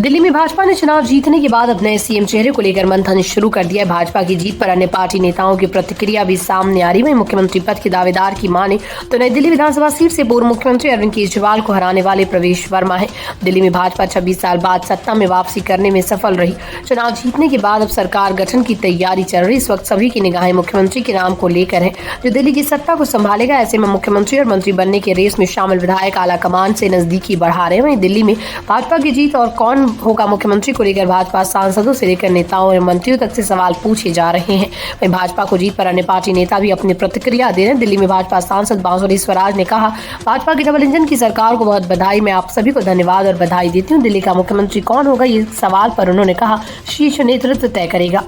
दिल्ली में भाजपा ने चुनाव जीतने के बाद अब नए सीएम चेहरे को लेकर मंथन शुरू कर दिया है। भाजपा की जीत पर अन्य पार्टी नेताओं की प्रतिक्रिया भी सामने आ रही है। मुख्यमंत्री पद के दावेदार की माने तो नई दिल्ली विधानसभा सीट से पूर्व मुख्यमंत्री अरविंद केजरीवाल को हराने वाले प्रवेश वर्मा है। दिल्ली में भाजपा 26 साल बाद सत्ता में वापसी करने में सफल रही। चुनाव जीतने के बाद अब सरकार गठन की तैयारी चल रही। इस वक्त सभी की निगाहें मुख्यमंत्री के नाम को लेकर है, जो दिल्ली की सत्ता को संभालेगा। ऐसे में मुख्यमंत्री और मंत्री बनने के रेस में शामिल विधायक आला कमान से नजदीकी बढ़ा रहे हैं। वहीं दिल्ली में भाजपा की जीत और कौन होगा मुख्यमंत्री को लेकर भाजपा सांसदों से लेकर नेताओं और मंत्रियों तक से सवाल पूछे जा रहे हैं। वहीं भाजपा को जीत पर अन्य पार्टी नेता भी अपनी प्रतिक्रिया दे रहे हैं। दिल्ली में भाजपा सांसद बांसुरी स्वराज ने कहा, भाजपा की डबल इंजन की सरकार को बहुत बधाई। मैं आप सभी को धन्यवाद और बधाई देती हूँ। दिल्ली का मुख्यमंत्री कौन होगा, ये सवाल पर उन्होंने कहा, शीर्ष नेतृत्व तय करेगा।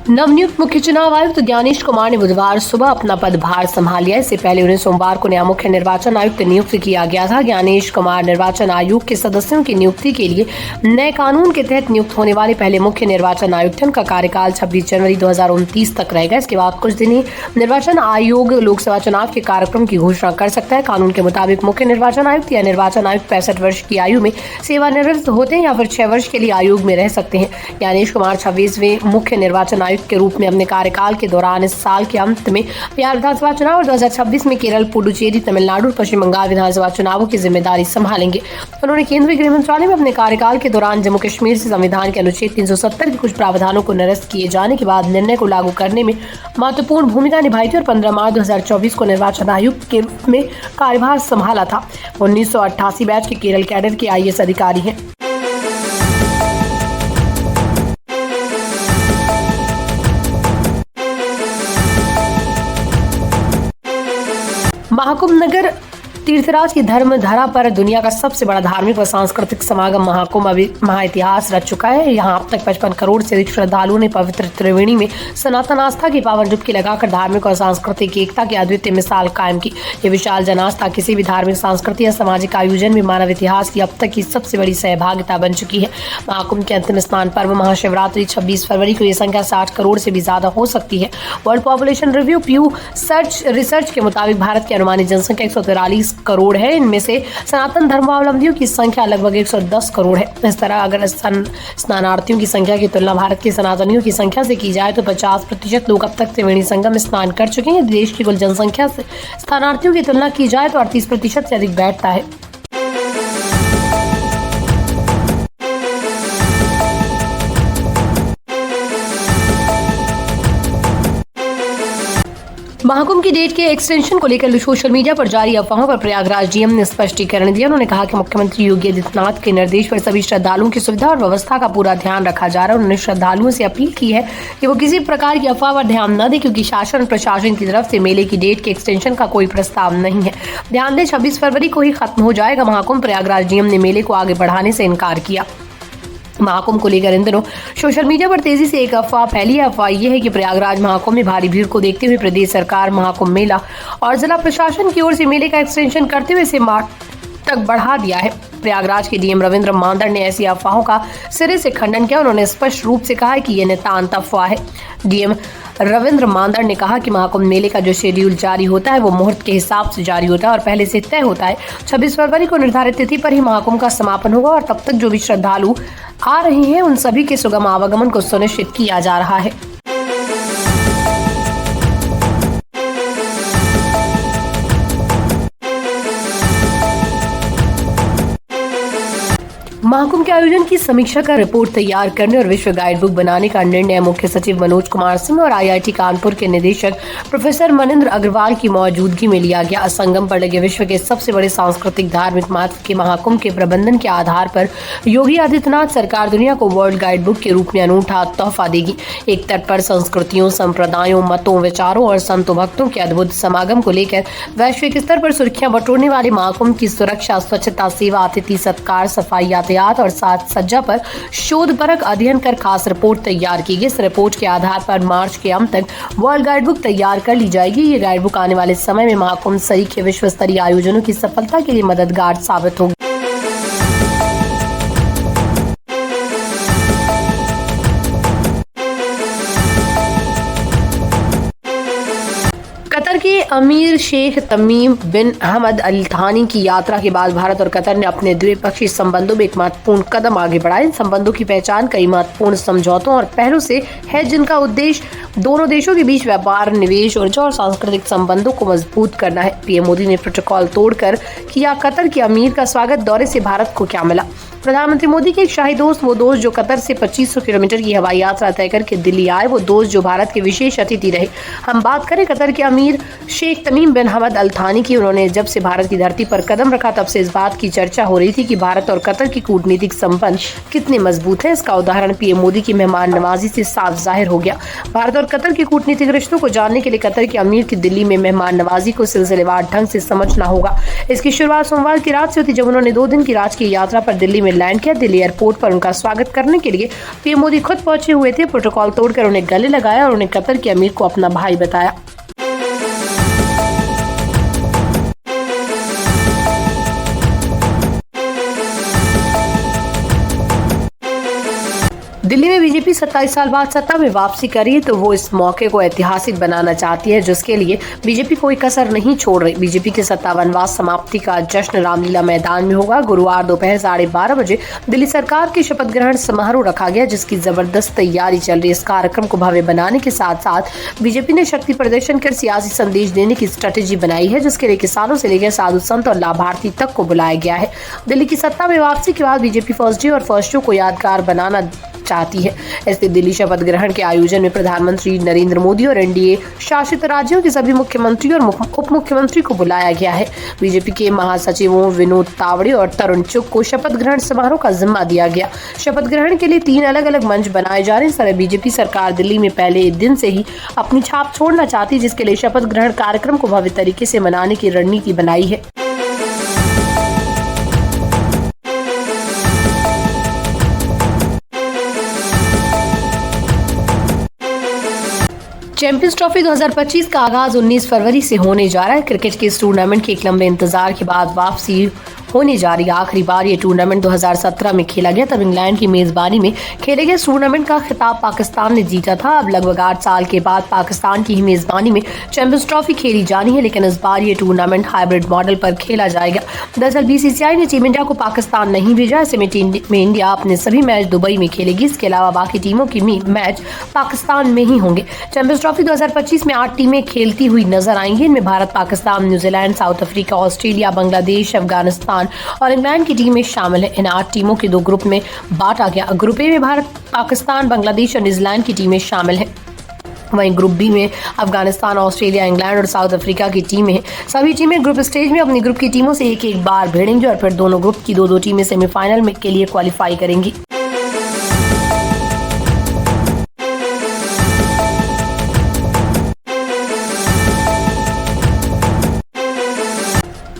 नवनियुक्त मुख्य चुनाव आयुक्त ज्ञानेश कुमार ने बुधवार सुबह अपना पदभार संभाल लिया। इससे पहले उन्हें सोमवार को नया मुख्य निर्वाचन आयुक्त नियुक्त किया गया था। ज्ञानेश कुमार निर्वाचन आयोग के सदस्यों की नियुक्ति के लिए नए कानून के तहत नियुक्त होने वाले पहले मुख्य निर्वाचन आयुक्त। उनका कार्यकाल 26 जनवरी 2029 तक रहेगा। इसके बाद कुछ दिन ही निर्वाचन आयोग लोकसभा चुनाव के कार्यक्रम की घोषणा कर सकता है। कानून के मुताबिक मुख्य निर्वाचन आयुक्त या निर्वाचन आयुक्त 65 वर्ष की आयु में सेवानिवृत्त होते हैं या फिर 6 वर्ष के लिए आयोग में रह सकते हैं। ज्ञानेश कुमार 26वें मुख्य निर्वाचन आयुक्त के रूप में अपने कार्यकाल के दौरान इस साल के अंत में बिहार विधानसभा चुनाव और 2026 में केरल, पुडुचेरी, तमिलनाडु और पश्चिम बंगाल विधानसभा चुनावों की जिम्मेदारी संभालेंगे। उन्होंने केंद्रीय गृह मंत्रालय में अपने कार्यकाल के दौरान जम्मू कश्मीर से संविधान के अनुच्छेद 370 के कुछ प्रावधानों को निरस्त किए जाने के बाद निर्णय को लागू करने में महत्वपूर्ण भूमिका निभाई थी और 15 मार्च 2024 को निर्वाचन आयुक्त के रूप में कार्यभार संभाला था। 1988 बैच के केरल कैडर के IAS अधिकारी हैं। महाकुंभ नगर तीर्थराज की धर्म धरा पर दुनिया का सबसे बड़ा धार्मिक व सांस्कृतिक समागम महाकुंभ अभी महाइतिहास रच चुका है। यहाँ अब तक 55 करोड़ से अधिक श्रद्धालुओं ने पवित्र त्रिवेणी में सनातन आस्था की पावन डुबकी लगाकर धार्मिक और सांस्कृतिक एकता की अद्वितीय मिसाल कायम की। ये विशाल जनास्था किसी भी धार्मिक, सांस्कृतिक या सामाजिक आयोजन में मानव इतिहास की अब तक की सबसे बड़ी सहभागिता बन चुकी है। महाकुंभ के अंतिम स्नान पर्व महाशिवरात्रि 26 फरवरी को ये संख्या 60 करोड़ से भी ज्यादा हो सकती है। वर्ल्ड पॉपुलेशन रिव्यू प्यू रिसर्च के मुताबिक भारत की अनुमानित जनसंख्या 143 करोड़ है। इनमें से सनातन धर्मावलंबियों की संख्या लगभग 110 करोड़ है। इस तरह अगर स्नानार्थियों की संख्या की तुलना भारत के सनातनियों की संख्या से की जाए तो 50% लोग अब तक त्रिवेणी संगम में स्नान कर चुके हैं। देश की कुल जनसंख्या से स्नानार्थियों की तुलना की जाए तो 38% से अधिक बैठता है। महाकुंभ की डेट के एक्सटेंशन को लेकर सोशल मीडिया पर जारी अफवाहों पर प्रयागराज डीएम ने स्पष्टीकरण दिया। उन्होंने कहा कि मुख्यमंत्री योगी आदित्यनाथ के निर्देश पर सभी श्रद्धालुओं की सुविधा और व्यवस्था का पूरा ध्यान रखा जा रहा है। उन्होंने श्रद्धालुओं से अपील की है कि वो किसी प्रकार की अफवाह पर ध्यान न दें, क्योंकि शासन और प्रशासन की तरफ से मेले की डेट के एक्सटेंशन का कोई प्रस्ताव नहीं है। ध्यान दें, 26 फरवरी को ही खत्म हो जाएगा महाकुंभ। प्रयागराज डीएम ने मेले को आगे बढ़ाने से इनकार किया। महाकुंभ को लेकर इन दिनों सोशल मीडिया पर तेजी से एक अफवाह फैली है। अफवाह यह है कि प्रयागराज महाकुंभ में भारी भीड़ को देखते हुए प्रदेश सरकार महाकुंभ मेला और जिला प्रशासन की ओर से मेले का एक्सटेंशन करते हुए इसे मार्च तक बढ़ा दिया है। प्रयागराज के डीएम रविंद्र मांदड़ ने ऐसी अफवाहों का सिरे से खंडन किया। उन्होंने स्पष्ट रूप से कहा है कि यह नितांत अफवाह है। डीएम रविंद्र मांदड़ ने कहा कि महाकुंभ मेले का जो शेड्यूल जारी होता है वो मुहूर्त के हिसाब से जारी होता है और पहले से तय होता है। 26 फरवरी को निर्धारित तिथि पर ही महाकुंभ का समापन होगा और तब तक जो भी श्रद्धालु आ रहे हैं उन सभी के सुगम आवागमन को सुनिश्चित किया जा रहा है। महाकुंभ के आयोजन की समीक्षा कर रिपोर्ट तैयार करने और विश्व गाइड बुक बनाने का निर्णय मुख्य सचिव मनोज कुमार सिंह और IIT कानपुर के निदेशक प्रोफेसर मनिंद्र अग्रवाल की मौजूदगी में लिया गया। संगम पर लगे विश्व के सबसे बड़े सांस्कृतिक धार्मिक महत्व के महाकुंभ के प्रबंधन के आधार पर योगी आदित्यनाथ सरकार दुनिया को वर्ल्ड गाइड बुक के रूप में अनूठा तोहफा देगी। एक तट पर संस्कृतियों, संप्रदायों, मतों, विचारों और संतों भक्तों के अद्भुत समागम को लेकर वैश्विक स्तर पर सुर्खियां बटोरने वाले महाकुंभ की सुरक्षा, स्वच्छता, सेवा, अतिथि सत्कार, सफाई, यातायात और साज सज्जा पर शोधपरक अध्ययन कर खास रिपोर्ट तैयार की गई। इस रिपोर्ट के आधार पर मार्च के अंत तक वर्ल्ड गाइड बुक तैयार कर ली जाएगी। ये गाइड बुक आने वाले समय में महाकुंभ सहित विश्व स्तरीय आयोजनों की सफलता के लिए मददगार साबित होगी। अमीर शेख तमीम बिन अहमद अल थानी की यात्रा के बाद भारत और कतर ने अपने द्विपक्षीय संबंधों में एक महत्वपूर्ण कदम आगे बढ़ाए। इन संबंधों की पहचान कई महत्वपूर्ण समझौतों और पहलों से है, जिनका उद्देश्य दोनों देशों के बीच व्यापार, निवेश, ऊर्जा और सांस्कृतिक संबंधों को मजबूत करना है। पीएम मोदी ने प्रोटोकॉल तोड़कर किया कतर के अमीर का स्वागत। दौरे से भारत को क्या मिला? प्रधानमंत्री मोदी के एक शाही दोस्त, वो दोस्त जो कतर से 2500 किलोमीटर की हवाई यात्रा तय करके दिल्ली आए, वो दोस्त जो भारत के विशेष अतिथि रहे। हम बात करें कतर के अमीर शेख तमीम बिन हमद अल थानी की। उन्होंने जब से भारत की धरती पर कदम रखा, तब से इस बात की चर्चा हो रही थी कि भारत और कतर की कूटनीतिक संबंध कितने मजबूत है। इसका उदाहरण पीएम मोदी की मेहमान नवाजी से साफ जाहिर हो गया। भारत और कतर के कूटनीतिक रिश्तों को जानने के लिए कतर के अमीर की दिल्ली में मेहमान नवाजी को सिलसिलेवार ढंग से समझना होगा। इसकी शुरुआत सोमवार की रात से हुई, जब उन्होंने 2 दिन की राजकीय यात्रा पर दिल्ली में लैंड किया। दिल्ली एयरपोर्ट पर उनका स्वागत करने के लिए पीएम मोदी खुद पहुंचे हुए थे। प्रोटोकॉल तोड़कर उन्हें गले लगाया और उन्हें कतर के अमीर को अपना भाई बताया। दिल्ली में बीजेपी 27 साल बाद सत्ता में वापसी करी, तो वो इस मौके को ऐतिहासिक बनाना चाहती है, जिसके लिए बीजेपी कोई कसर नहीं छोड़ रही। बीजेपी के 57वां समाप्ति का जश्न रामलीला मैदान में होगा। गुरुवार दोपहर 12:30 बजे दिल्ली सरकार के शपथ ग्रहण समारोह रखा गया, जिसकी जबरदस्त तैयारी चल रही है। इस कार्यक्रम को भव्य बनाने के साथ साथ बीजेपी ने शक्ति प्रदर्शन कर सियासी संदेश देने की स्ट्रेटेजी बनाई है, जिसके लिए किसानों से लेकर साधु संत और लाभार्थी तक को बुलाया गया है। दिल्ली की सत्ता में वापसी के बाद बीजेपी फर्स्ट डे और फर्स्ट शो को यादगार बनाना चाहती है। इसलिए दिल्ली शपथ ग्रहण के आयोजन में प्रधानमंत्री नरेंद्र मोदी और एनडीए शासित राज्यों के सभी मुख्यमंत्री और उप मुख्यमंत्री को बुलाया गया है। बीजेपी के महासचिवों विनोद तावड़े और तरुण चुग को शपथ ग्रहण समारोह का जिम्मा दिया गया। शपथ ग्रहण के लिए 3 अलग-अलग मंच बनाए जा रहे हैं। इस तरह बीजेपी सरकार दिल्ली में पहले दिन से ही अपनी छाप छोड़ना चाहती है, जिसके लिए शपथ ग्रहण कार्यक्रम को भव्य तरीके से मनाने की रणनीति बनाई है। चैंपियंस ट्रॉफी 2025 का आगाज 19 फरवरी से होने जा रहा है। क्रिकेट के इस टूर्नामेंट के एक लंबे इंतजार के बाद वापसी होने जा रही है। आखिरी बार ये टूर्नामेंट 2017 में खेला गया, तब इंग्लैंड की मेजबानी में खेले गए टूर्नामेंट का खिताब पाकिस्तान ने जीता था। अब लगभग 8 साल के बाद पाकिस्तान की ही मेजबानी में चैंपियंस ट्रॉफी खेली जानी है, लेकिन इस बार ये टूर्नामेंट हाइब्रिड मॉडल पर खेला जाएगा। दरअसल बीसीसीआई ने टीम इंडिया को पाकिस्तान नहीं भेजा। ऐसे में इंडिया अपने सभी मैच दुबई में खेलेगी। इसके अलावा बाकी टीमों की मैच पाकिस्तान में ही होंगे। चैंपियंस ट्रॉफी 2025 में 8 टीमें खेलती हुई नजर आएंगी। इनमें Bharat, Pakistan, New Zealand, south Africa, Australia, Bangladesh, Afghanistan और इंग्लैंड की टीमें शामिल हैं। इन 8 टीमों के 2 ग्रुप में बांटा गया। ग्रुप ए में भारत, पाकिस्तान, बांग्लादेश और न्यूजीलैंड की टीमें शामिल हैं। वहीं ग्रुप बी में अफगानिस्तान, ऑस्ट्रेलिया, इंग्लैंड और साउथ अफ्रीका की टीमें हैं। सभी टीमें ग्रुप स्टेज में अपनी ग्रुप की टीमों से एक बार भिड़ेंगी और फिर दोनों ग्रुप की 2 टीमें सेमीफाइनल में के लिए क्वालिफाई करेंगी।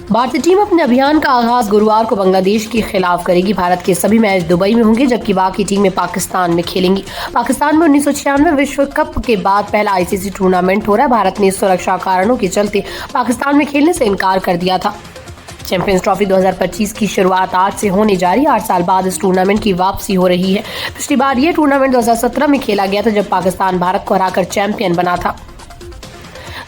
भारतीय टीम अपने अभियान का आगाज गुरुवार को बांग्लादेश के खिलाफ करेगी। भारत के सभी मैच दुबई में होंगे, जबकि बाकी टीमें पाकिस्तान में खेलेंगी। पाकिस्तान में 1996 विश्व कप के बाद पहला आईसीसी टूर्नामेंट हो रहा है। भारत ने सुरक्षा कारणों के चलते पाकिस्तान में खेलने से इनकार कर दिया था। चैंपियंस ट्रॉफी 2025 की शुरुआत आज से होने जा रही है। 8 साल बाद इस टूर्नामेंट की वापसी हो रही है। पिछली बार यह टूर्नामेंट 2017 में खेला गया था, जब पाकिस्तान भारत को हराकर चैंपियन बना था।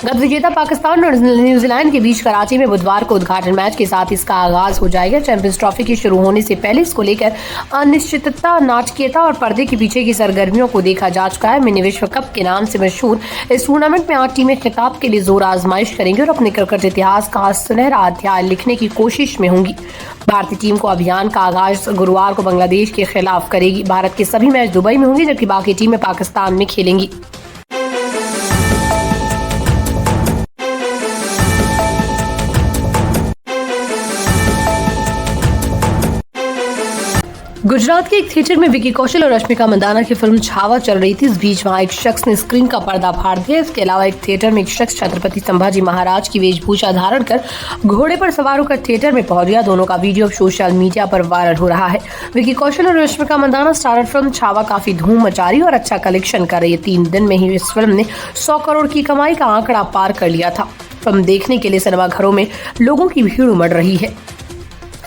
गत विजेता पाकिस्तान और न्यूजीलैंड के बीच कराची में बुधवार को उद्घाटन मैच के साथ इसका आगाज हो जाएगा। चैंपियंस ट्रॉफी के शुरू होने से पहले इसको लेकर अनिश्चितता, नाटकीयता और पर्दे के पीछे की सरगर्मियों को देखा जा चुका है। मिनी विश्व कप के नाम से मशहूर इस टूर्नामेंट में 8 टीमें खिताब के लिए जोर आजमाइश करेंगी और अपने क्रिकेट इतिहास का सुनहरा अध्याय लिखने की कोशिश में होंगी। भारतीय टीम को अभियान का आगाज गुरुवार को बांग्लादेश के खिलाफ करेगी। भारत के सभी मैच दुबई में होंगे, जबकि बाकी टीमें पाकिस्तान में खेलेंगी। गुजरात के एक थिएटर में विकी कौशल और रश्मिका मंदाना की फिल्म छावा चल रही थी। इस बीच वहां एक शख्स ने स्क्रीन का पर्दा फाड़ दिया। इसके अलावा एक थिएटर में एक शख्स छत्रपति संभाजी महाराज की वेशभूषा धारण कर घोड़े पर सवार होकर थिएटर में पहुंच गया। दोनों का वीडियो अब सोशल मीडिया पर वायरल हो रहा है। विकी कौशल और रश्मिका मंदाना स्टारर फिल्म छावा काफी धूम मचा रही और अच्छा कलेक्शन कर रही है। 3 दिन में ही इस फिल्म ने 100 करोड़ की कमाई का आंकड़ा पार कर लिया था। फिल्म देखने के लिए सिनेमा घरों में लोगों की भीड़ उमड़ रही है।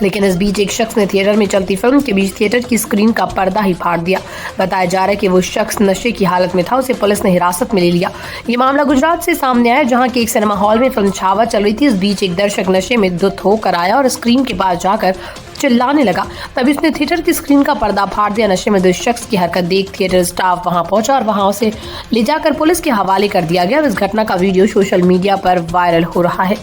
लेकिन इस बीच एक शख्स ने थिएटर में चलती फिल्म के बीच थिएटर की स्क्रीन का पर्दा ही फाड़ दिया। बताया जा रहा है कि वो शख्स नशे की हालत में था, उसे पुलिस ने हिरासत में ले लिया। ये मामला गुजरात से सामने आया, जहां की एक सिनेमा हॉल में फिल्म छावा चल रही थी। इस बीच एक दर्शक नशे में धुत होकर आया और स्क्रीन के पास जाकर चिल्लाने लगा। तभी उसने थिएटर की स्क्रीन का पर्दा फाड़ दिया। नशे में उस शख्स की हरकत देख थिएटर स्टाफ वहां पहुंचा और वहां उसे ले जाकर पुलिस के हवाले कर दिया गया। इस घटना का वीडियो सोशल मीडिया पर वायरल हो रहा है।